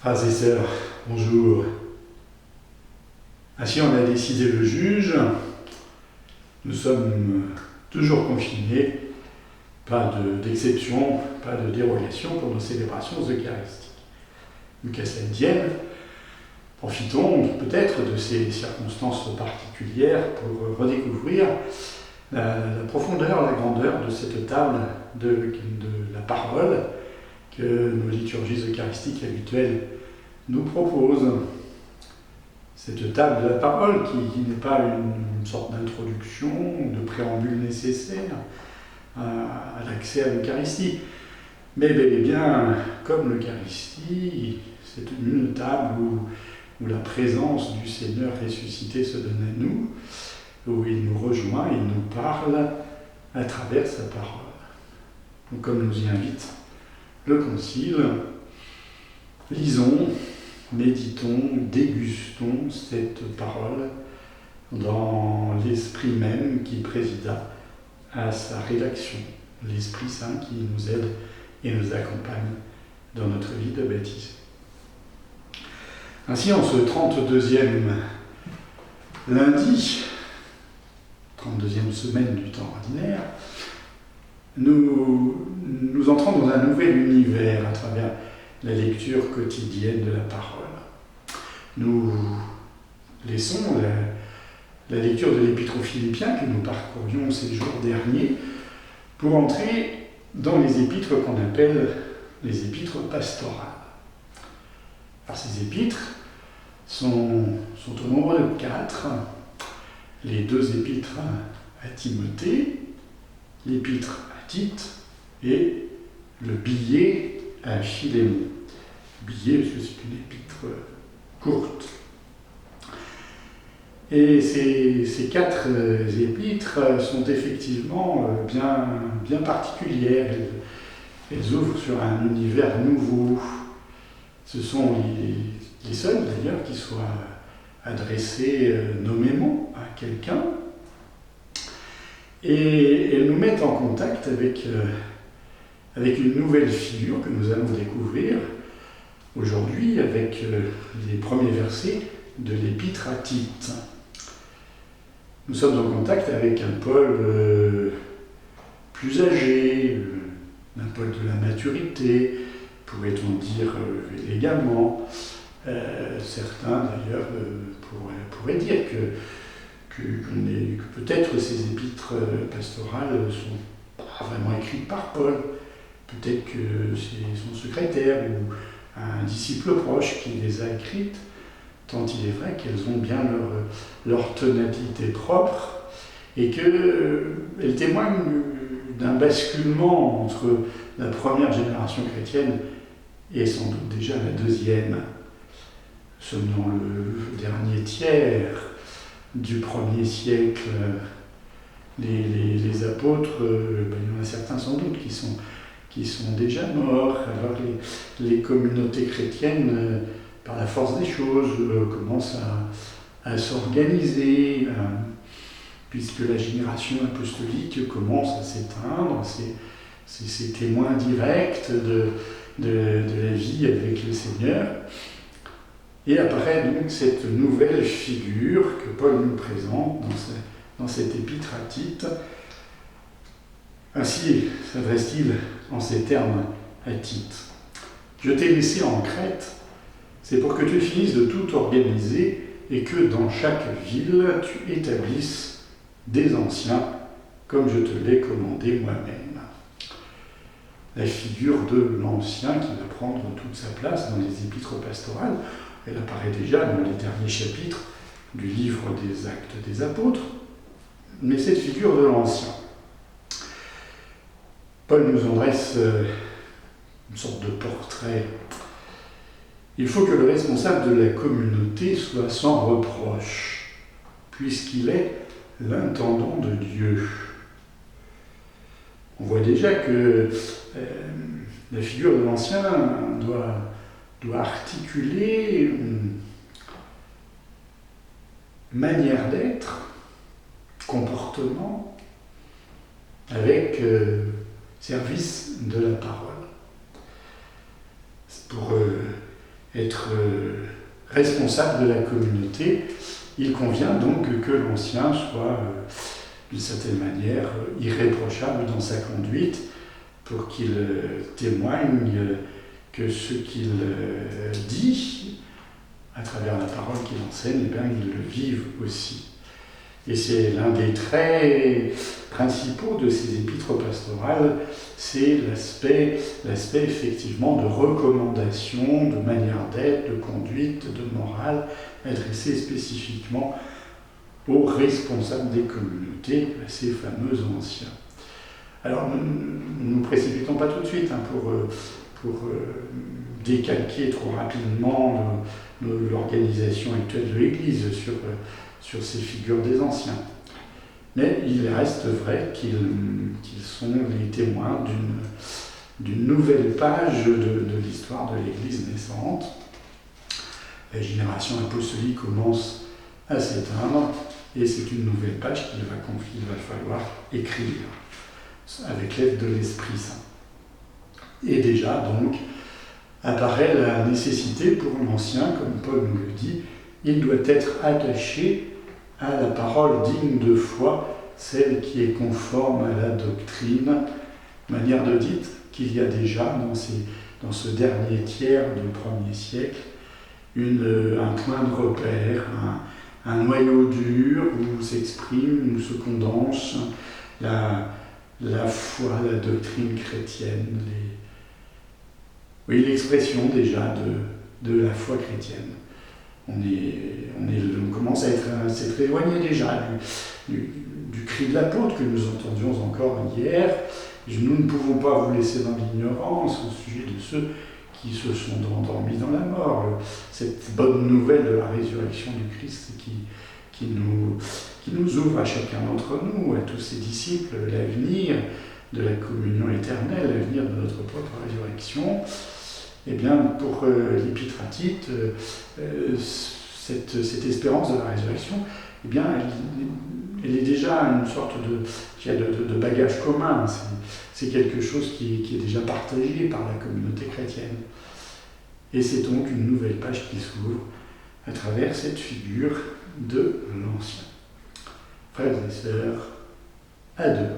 Frères et sœurs, bonjour. Ainsi on a décidé le juge. Nous sommes toujours confinés, pas d'exception, pas de dérogation pour nos célébrations eucharistiques. Mais qu'à cela ne tienne, profitons peut-être de ces circonstances particulières pour redécouvrir la profondeur, la grandeur de cette table de la parole que nos liturgies eucharistiques habituelles nous proposent. Cette table de la parole qui n'est pas une sorte d'introduction, de préambule nécessaire à l'accès à l'Eucharistie, mais bel et bien, comme l'Eucharistie, c'est une table où la présence du Seigneur ressuscité se donne à nous, où il nous rejoint, il nous parle à travers sa parole. Donc, comme nous y invite le Concile, lisons, méditons, dégustons cette parole dans l'Esprit même qui présida à sa rédaction, l'Esprit Saint qui nous aide et nous accompagne dans notre vie de baptisé. Ainsi, en ce 32e lundi, 32e semaine du temps ordinaire, nous entrons dans un nouvel univers à travers la lecture quotidienne de la parole. Nous laissons la lecture de l'Épître aux Philippiens que nous parcourions ces jours derniers pour entrer dans les épîtres qu'on appelle les épîtres pastorales. Alors ces épîtres sont au nombre de 4. Les 2 épîtres à Timothée, l'épître à Tite et le billet à Philémon. Billet, parce que c'est une épître courte. Et ces 4 épîtres sont effectivement bien particulières. Elles ouvrent sur un univers nouveau. Ce sont les seules, d'ailleurs, qui soient adressées nommément à quelqu'un. Et elles nous mettent en contact avec une nouvelle figure que nous allons découvrir aujourd'hui avec les premiers versets de l'Épître à Tite. Nous sommes en contact avec un Paul plus âgé, un Paul de la maturité, pourrait-on dire élégamment. Certains d'ailleurs pourraient dire que peut-être ces épîtres pastorales ne sont pas vraiment écrites par Paul. Peut-être que c'est son secrétaire ou un disciple proche qui les a écrites, tant il est vrai qu'elles ont bien leur tonalité propre et qu'elles témoignent d'un basculement entre la première génération chrétienne et sans doute déjà la deuxième. Nous sommes dans le dernier tiers du 1er siècle. Les apôtres, il y en a certains sans doute qui sont déjà morts. Alors les communautés chrétiennes, par la force des choses, commencent à s'organiser, puisque la génération apostolique commence à s'éteindre. C'est témoins directs de la vie avec le Seigneur. Et apparaît donc cette nouvelle figure que Paul nous présente dans cette épître à Tite. Ainsi s'adresse-t-il en ces termes à Tite. « Je t'ai laissé en Crète, c'est pour que tu finisses de tout organiser et que dans chaque ville tu établisses des anciens, comme je te l'ai commandé moi-même. » La figure de l'ancien qui va prendre toute sa place dans les épîtres pastorales, elle apparaît déjà dans les derniers chapitres du livre des Actes des Apôtres, mais cette figure de l'ancien. Paul nous en dresse une sorte de portrait. Il faut que le responsable de la communauté soit sans reproche, puisqu'il est l'intendant de Dieu. On voit déjà que la figure de l'ancien doit articuler une manière d'être, comportement, avec service de la parole. Pour être responsable de la communauté. Il convient donc que l'ancien soit, d'une certaine manière, irréprochable dans sa conduite pour qu'il témoigne que ce qu'il dit, à travers la parole qu'il enseigne, eh bien, il le vive aussi. Et c'est l'un des traits principaux de ces épîtres pastorales, c'est l'aspect effectivement de recommandation, de manière d'être, de conduite, de morale, adressée spécifiquement aux responsables des communautés, à ces fameux anciens. Alors, nous ne nous précipitons pas tout de suite pour décalquer trop rapidement l'organisation actuelle de l'Église sur ces figures des anciens. Mais il reste vrai qu'ils sont les témoins d'une nouvelle page de l'histoire de l'Église naissante. La génération apostolique commence à s'éteindre et c'est une nouvelle page qu'il va falloir écrire avec l'aide de l'Esprit Saint. Et déjà, donc, apparaît la nécessité pour l'ancien, comme Paul nous le dit, il doit être attaché à la parole digne de foi, celle qui est conforme à la doctrine, manière de dire qu'il y a déjà dans ce dernier tiers du 1er siècle un point de repère, un noyau dur où s'exprime, où se condense la foi, la doctrine chrétienne, l'expression déjà de la foi chrétienne. On commence à s'être éloigné déjà du cri de l'apôtre que nous entendions encore hier. Nous ne pouvons pas vous laisser dans l'ignorance au sujet de ceux qui se sont endormis dans la mort. Cette bonne nouvelle de la résurrection du Christ qui nous ouvre à chacun d'entre nous, à tous ses disciples, l'avenir de la communion éternelle, l'avenir de notre propre résurrection. Eh bien, pour l'Épître à Tite, cette espérance de la résurrection, eh bien, elle est déjà une sorte de bagage commun. C'est quelque chose qui est déjà partagé par la communauté chrétienne. Et c'est donc une nouvelle page qui s'ouvre à travers cette figure de l'Ancien. Frères et sœurs, à deux.